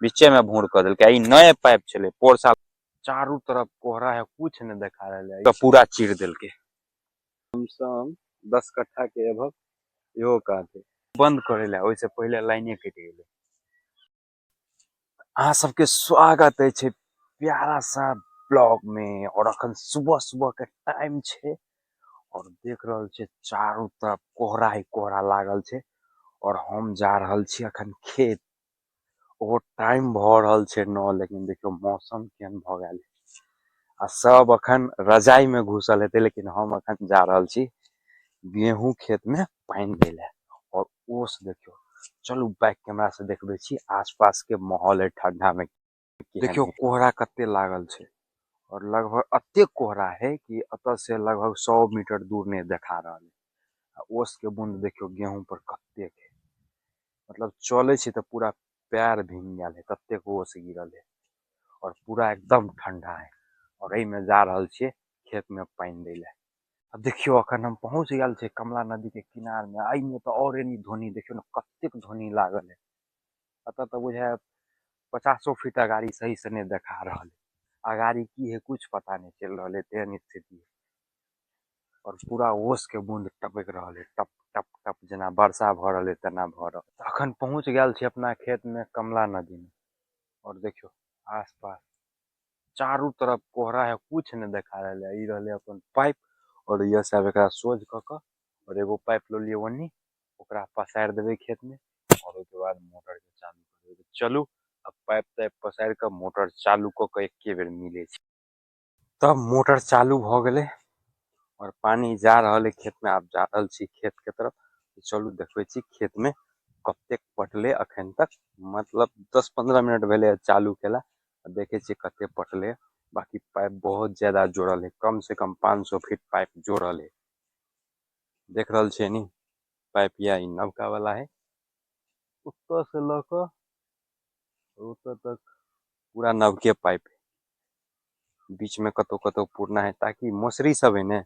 बीचे में भूर कर दिल ई नए पाइप चले पोर साल चारों तरफ कोहरा है कुछ नहीं देखा रहा तो पूरा चीर दिल के 10 कट्ठा के एभव इहो कहते बंद करे ला ओइसे पहले लाइने कट गेले। अहाँ सबके स्वागत है प्यारा सा ब्लॉग में और अखन सुबह सुबह के टाइम छे और देख रहल छे चारों तरफ कोहरा ही कोहरा लागल छे और हम जा रहल छी अखन खेत। वो टाइम भ रहल छे 9 लेकिन देखियो मौसम केहन भ गेल आ सब अखन रजाई में घुसल हेते लेकिन हम अखन जा रहल छी गेहूं खेत में पानी देले और ओस देखियो। चलू बैक कैमरा से देखबे छी आसपास के माहौल है ठंडा में देखियो कोहरा कते लागल छे और लगभग अत्ते कोहरा है कि अत से लगभग 100 मीटर दूर नहीं देखा रहा है। ओस के बूंद देखियो गेहूं पर कते है मतलब चले छी तो पूरा पैर भींग गया है तत्ते को ओस गिरल है और पूरा एकदम ठंडा है और एहि में जा रहल छे खेत में पानी देले। अब देखियो अखन हम पहुंच गए छे कमला नदी के किनार में आई में तो और एनी ध्वनि देखियो ना कतेक ध्वनि लागल है अत तो बुझाय 50 फीट अगाड़ी सही से नहीं देखा रहा है अगाड़ी की है कुछ पता नहीं चल रहा है तेहन स्थिति और पूरा ओस के बूंद टपक रहा है टप टप टप जना वर्षा भ रहा है तना भ रहा। अखन पहुंच गए छे अपना खेत में कमला नदी में और देखियो आसपास चारों तरफ कोहरा है कुछ नहीं देखा रहा है। ई रहले अपन पाइप और यह सब एकरा सोझ क के और एगो पाइप लो लिए वन्नी ओकरा पसार देबे खेत में और उसके बाद मोटर के चालू कर देबे। चलू अब पाइप ताइप पसार के मोटर चालू क के एके बेर मिले छी तब मोटर चालू भ गेले और पानी जा रहा है खेत में। आप जा रहल छी खेत के तरफ चलू देखबे छी खेत में कतेक पटले अखन तक मतलब 10-15 मिनट भेले चालू केला देखे छी कते पटले बाकी पाइप बहुत ज्यादा जोड़ल है कम से कम 500 फीट पाइप जोड़ल है देख रहल छे नी पाइप या इ नवका वाला है उत्तर से लक उत्तर तक पूरा नवके पाइप है बीच में कतो कतो पूर्णा है ताकि मछली सब है ने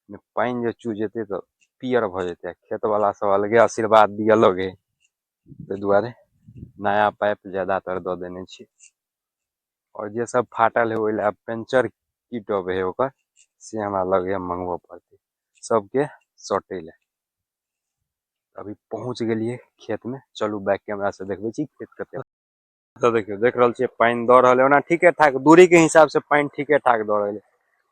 में पानी जो चू जेते तो पियर भ जेते खेत वाला सब अलगे आशीर्वाद दिया लगे ते दुआरे नया पाइप ज्यादातर द देने छी और जे सब फाटल है ओइला पंचर किट है ओकर से हमरा लगे मंगवा पड़ते सबके सटे ले। अभी पहुंच गेलिए खेत में चलू बैक कैमरा से देखबे छी खेत कते तो देखियो देख रहल छी पानी द रहल है ओना ठीके ठाक दूरी के हिसाब से पानी ठीके ठाक द रहल है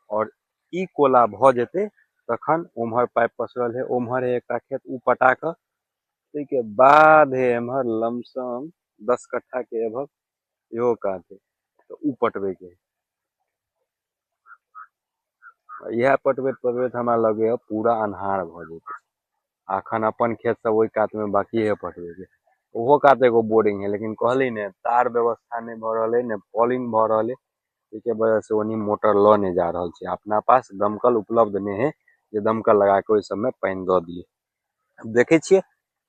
और ई कोला भ जेते तखन उम्हर पाइप पसरल है उम्हर है एकटा खेत उ पटा के के बाद है एम्हर लमसम 10 कट्ठा के एभव इहो कहते तो उ पटवे के यह पटबैत पटबैत हमरा लगे पूरा अन्हार भ जेते अखन अपन खेत सब ओई कात में बाकी है पटवे के ओहो कात एगो बोरिंग है लेकिन कहली ने तार व्यवस्था नहीं भ रहल है ने पॉलिंग भ रहल है इसके वजह से ओनी मोटर ल नहीं जा रहल छे अपना पास दमकल उपलब्ध नहीं है जे दमकल लगा के ओई सब में पानी द दिए। देखे छिए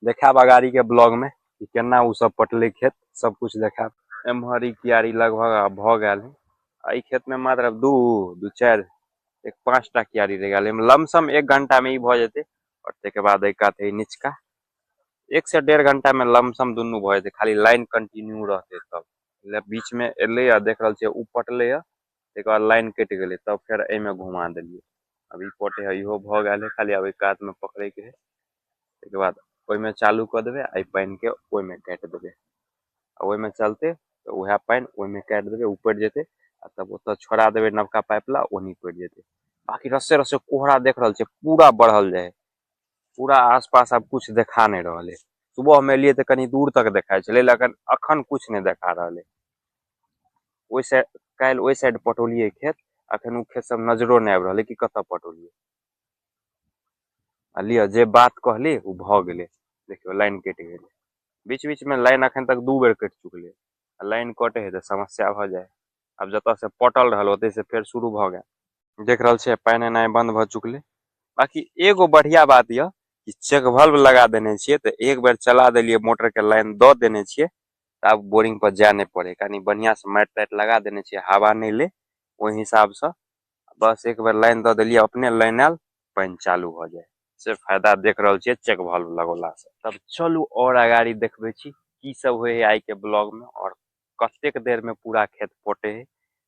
देखाब अगाड़ी के ब्लॉग में कि केना उ सब पटले खेत सब कुछ देखाब। एम्हर ई कियारी लगभग भ गेल है आई खेत में मात्र 2-4 एक 5टा कियारी रह गेल लमसम 1 घंटा में ई भ जेते और तेके बाद एक काते निचका 1 से 1.5 घंटा में लमसम दुनू भ जेते खाली लाइन कंटिन्यू रहते तब बीच में एले आ देख रहल छे उ पटले आ तेके बाद लाइन कट गेले तब फिर ए में घुमा देलिए अभी पटे है इहो भ गेल है खाली अब एक कात में पकड़े के है तेके बाद ओई में चालू कर देबे आई पानी के ओई में काट देबे ओई में चलते तो वह पानी ओई में काट देबे ऊपर जेते तब ओत छोड़ा देबे नवका पाइप ला ओनी पड़ जेते बाकी रस्से रस्से कोहरा देख रहल छे पूरा बढ़ल जाए पूरा आसपास अब कुछ देखा नहीं रहल है सुबह में एलिए तो कनी दूर तक देखाई छले लेकिन अखन कुछ नहीं देखा रहल है ओई साइड काल ओई साइड पटोलिए खेत अखन उ खेत सब नजरो नहीं आब रहल है कि कत पटोलिए लिया जे बात कहली उ भ गेले देखियो लाइन कट गेले बीच बीच में लाइन अखन तक 2 बेर कट चुकले लाइन कटे है तो समस्या भ जाए अब जत से पटल रहल ओते से फिर शुरू भ गए देख रहल छे पानी एनाय बंद भ चुकले बाकी एगो बढ़िया बात ये कि चेक वाल्व लगा देने छिए तो एक बार चला देलिए मोटर के लाइन द देने छिए अब बोरिंग पर जाए नहीं पड़े कनी बढ़िया से माइट टाइट लगा देने छिए हवा नहीं ले ओहि हिसाब से बस एक बार लाइन द देलिए अपने लाइन आल पानी चालू हो जाए से फायदा देख रहल छिए चेक वाल्व लगोला से। तब चलू और अगाड़ी देखबे छी की सब होय है आई के ब्लॉग में और कतेक देर में पूरा खेत पटे है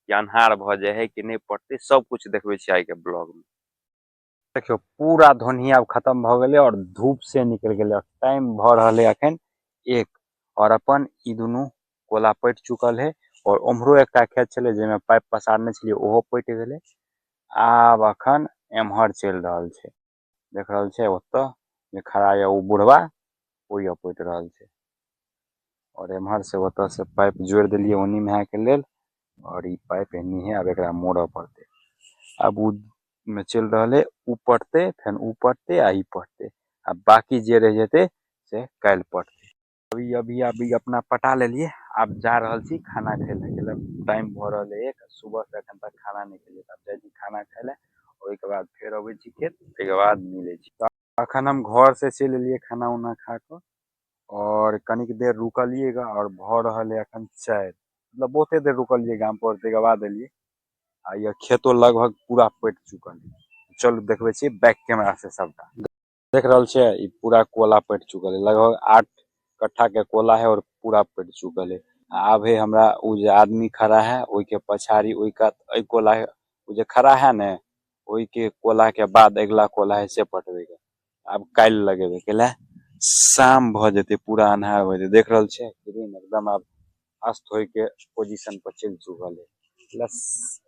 या अन्हार भ जाए है कि नहीं पटते सब कुछ देखबे छी आइ के ब्लॉग में। देखियो पूरा धोनी अब खत्म भ गेलै और धूप से निकल गेलै। टाइम भ रहले अखन 1 और अपन ई दुनू कोला पटि चुकल है और उम्हरो एकटा खेत छले जेमे पाइप पसारने छलिए ओहो पटि गेलै। आब अखन एम्हर चलि रहल छै, देख रहल छै ओतऽ जे खड़ा है ओ बुढ़वा ओहि पटि रहल छै और एम्हर से ओतऽ से पाइप जोड़ि देलिए ओनी में के लेल और ई पाइप एनी है। अब एकरा मोड़ऽ पड़ते। अब उ में चल रहले उ पटते फिर उ पटते आ ई पटते आ बाकी जे रह जेते से काल पटते। अभी अपना पटा लेलिए। अब जा रहल छी खाना खाए ले। टाइम भ रहल है 1 सुबह से अखन तक खाना नहीं खेलिए। अब जाई छी खाना खाए ले और के बाद फिर अबै छी खेत के बाद मिले छी। अखन हम घर से चल एलिए खाना उना खा के और कनिक देर रुकलिएगा और भ रहल है अखन 4 मतलब बहुते देर रुकलिएगा हम पर के बाद एलिए आ ये खेतो लगभग पूरा पट चुकल है। चलो देखबे छी बैक कैमरा से सबटा देख रहल छे ई पूरा कोला पट चुकल है। लगभग 8 कट्ठा के कोला है और पूरा पट चुकल है। अब है हमरा उ जे आदमी खड़ा है ओई के पछाड़ी ओई का ओई कोला है उ जे खड़ा है ने ओई के कोला के बाद अगला कोला है से पटवे के। अब काल लगेबे केला शाम भ जेते पूरा अन्हार भ जेते। देख रहल छे एकदम अब अस्त होय के पोजीशन पर चल चुकल है। प्लस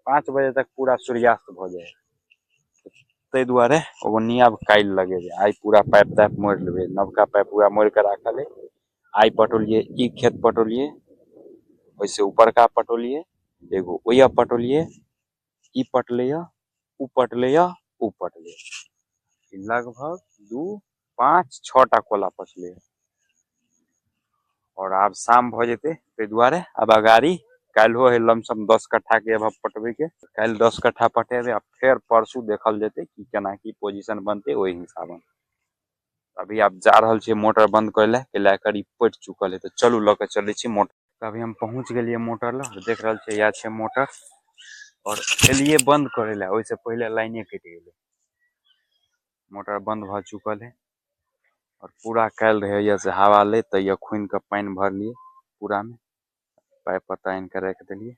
5 बजे तक पूरा सूर्यास्त भ जाए तै दुआरे ओनी अब काल लगेबे। आई पूरा पाइप ताइप मोड़ लेबे। नवका पाइप पूरा मोड़ के रखल है। आई पटोलिए ई खेत पटोलिए वैसे ऊपर का पटोलिए एगो ओया पटोलिए ई पटले उ पटले उ पटले लगभग 2 5 6 टा कोला पटले और अब शाम भ जेते ते दुआरे अब अगाड़ी काल्हो है लमसम 10 कट्ठा के अब पटवे के। काल 10 कट्ठा पटेबे अब फिर परसू देखल जेते कि केना की पोजीशन बनते ओई हिसाब। अभी आप जा रहल छे मोटर बंद करे ले करी पट चुकल है तो चलू लके चले छी मोटर। अभी हम पहुंच गेलिए मोटर ल देख रहल छे या छे मोटर और एलिए बंद करे ले ओइसे पहले लाइने कट गेले। मोटर बंद भ चुकल है और पूरा काल रहे से हवा ले तो ये खुन के पानी भर लिए पूरा में पाइप पताइन के रख देलिए।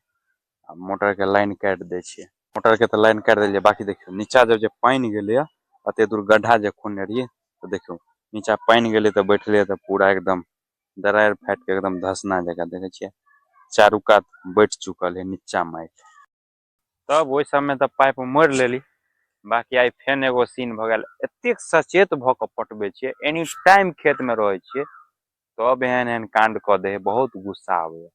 अब मोटर के लाइन काट दे छिए। मोटर के तो लाइन काट देलिए बाकी देखियो नीचा जब जे पानी गेले अते दूर गड्ढा जे खोने रहिए तो देखियो नीचा पानी गेले तो बैठले तो पूरा एकदम दरार फाट के एकदम धसना जगह देखे छिए चारू कात बैठ चुकल है नीचा में। तब ओइ समय तो पाइप मोड़ लेली। बाकी आई फेन एगो सीन भ गेल एतेक सचेत भ के पटबे छिए एनी टाइम खेत में रहे छिए तब एहन एहन कांड क दे है बहुत गुस्सा आवे।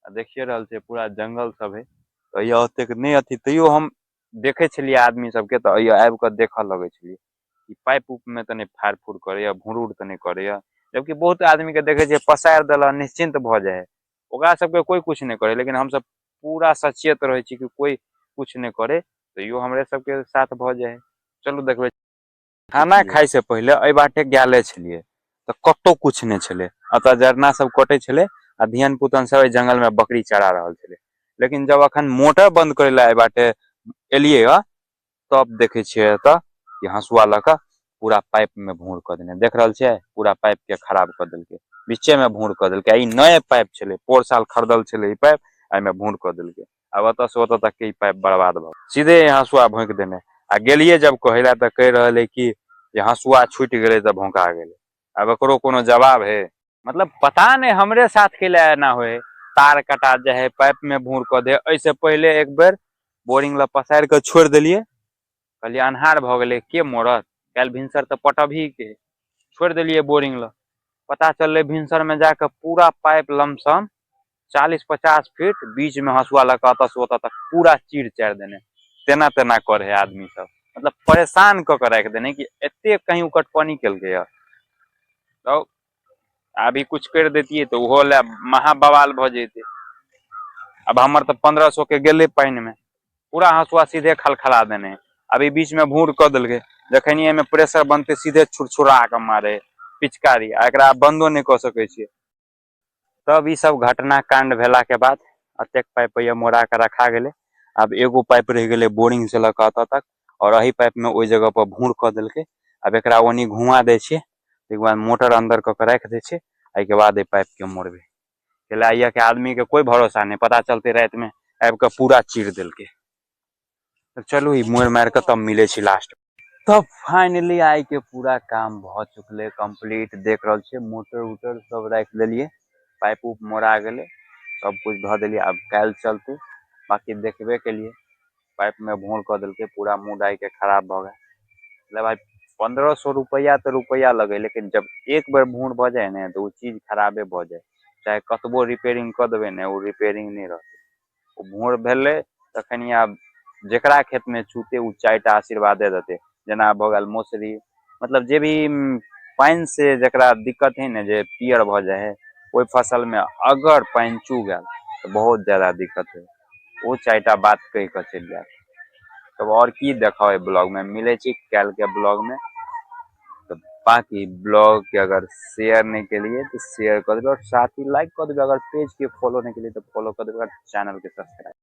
देखिए रहल छे पूरा जंगल सब है तो ये ओतेक नहीं अथी तैयो हम देखे छलिए आदमी सबके तो ये आबि के देखे लगे छलिए कि पाइप उप में तो नहीं फाड़ फूड़ करे भुरुड़ तो नहीं करे। जबकि बहुत आदमी के देखे छे पसार देला निश्चिंत भ जाए ओकरा सबके कोई कुछ नहीं करे लेकिन हम सब पूरा सचेत रहे छी कि कोई कुछ नहीं करे तो यो हमरे सबके साथ भ जाए। चलू देखबे खाना खाए से पहले ए बाटे गेले छलिए तो कतो कुछ नहीं छले अतः जरना सब कटे छले आ धियन पुतन सब जंगल में बकरी चरा रहल छले। लेकिन जब अखन मोटर बंद करे ला ए बाटे एलिए तब देखे छिए त कि हंसुआ लक पूरा पाइप में भूर क देने देख रहल छे पूरा पाइप के खराब क देलके बीचे में भूर क देलके। ई नए पाइप छले पोर साल खरीदल छले ई पाइप आई में भूर क देलके। अब अत से ओत तक के पाइप बर्बाद भ सीधे हंसुआ भोंक देने आ गेलिए जब कहेला त कह रहले कि जे हंसुआ छूट गेले त भोंका गेले। अब एकरो कोनो जवाब है मतलब पता नहीं हमरे साथ के लिए ना होए तार कटा जाए पाइप में भूर क दे। ऐसे पहले एक बेर बोरिंग ला पसार के छोड़ देलिए कहलिए अन्हार भ गेले के मोड़त काल भिनसर त पटभी के छोड़ देलिए बोरिंग ला। पता चलले भिनसर में जाकर पूरा पाइप लमसम 40-50 फीट बीच में हंसुआ लगा अत से ओत तक पूरा चीर चार देने तेना तेना करे है आदमी सब मतलब परेशान क के रख देने कि एते कहीं उकट पानी केलके तो अभी कुछ कर देती तो वो ले महा बवाल भ जेते। अब हमर तो 1500 के गेले पानी में पूरा हंसुआ सीधे खलखला देने अभी बीच में भूर क देलके जखनी में प्रेशर बनते सीधे छुरछुरा के मारे पिचकारी एकरा बंदो नहीं क सके छिए। तब ई सब घटना कांड भेला के बाद अतेक पाइप ये मोड़ा के रखा गेले। अब एगो पाइप रह गेले बोरिंग से लक अत तक और अही पाइप में ओई जगह पर भूर क देलके। अब एकरा ओनी घुमा दे छिए एक बार मोटर अंदर क के रख दे छिए आई के बाद ए पाइप के मोड़बे केलाइया के आदमी के कोई भरोसा नहीं, पता चलते रात में आबि के पूरा चीर दिल के। तो चलू ई मोड़ मार के तब मिले छी लास्ट। तब फाइनली आई के पूरा काम भ चुकले कंप्लीट। देख रहा छे मोटर उटर सब रख दिलिए, पाइप उप मोड़ा गए, सब कुछ ध दिलिए। अब कल चलते बाकी देखबे के लिए पाइप में भोर कर दिल के, पूरा मुँह डाई के खराब भ गए। मतलब भाई 1500 रुपया तो रुपया लगे, लेकिन जब एक बार भूर भ जाए ना तो वो चीज खराबे भ जाए, चाहे कतबो रिपेयरिंग कर देवे ना वो रिपेयरिंग नहीं रहते। वो भूर भेले तखन आब जेकरा खेत में छूते उ 4टा आशीर्वादे देते, जना भ गेल मौसरी, मतलब जे भी पानी से जकरा दिक्कत है ना, जे पियर भ जाए है ओई फसल में अगर पानी चू गल तो बहुत ज्यादा दिक्कत है। वो 4टा बात कह के चल जाए। तब और की देखा है ब्लॉग में, मिले छी कल के ब्लॉग में। तो बाकी ब्लॉग के अगर शेयर नहीं के लिए तो शेयर कर देवे, और साथ ही लाइक कर देवे। अगर पेज के फॉलो नहीं के लिए तो फॉलो कर देवे, चैनल के सब्सक्राइब।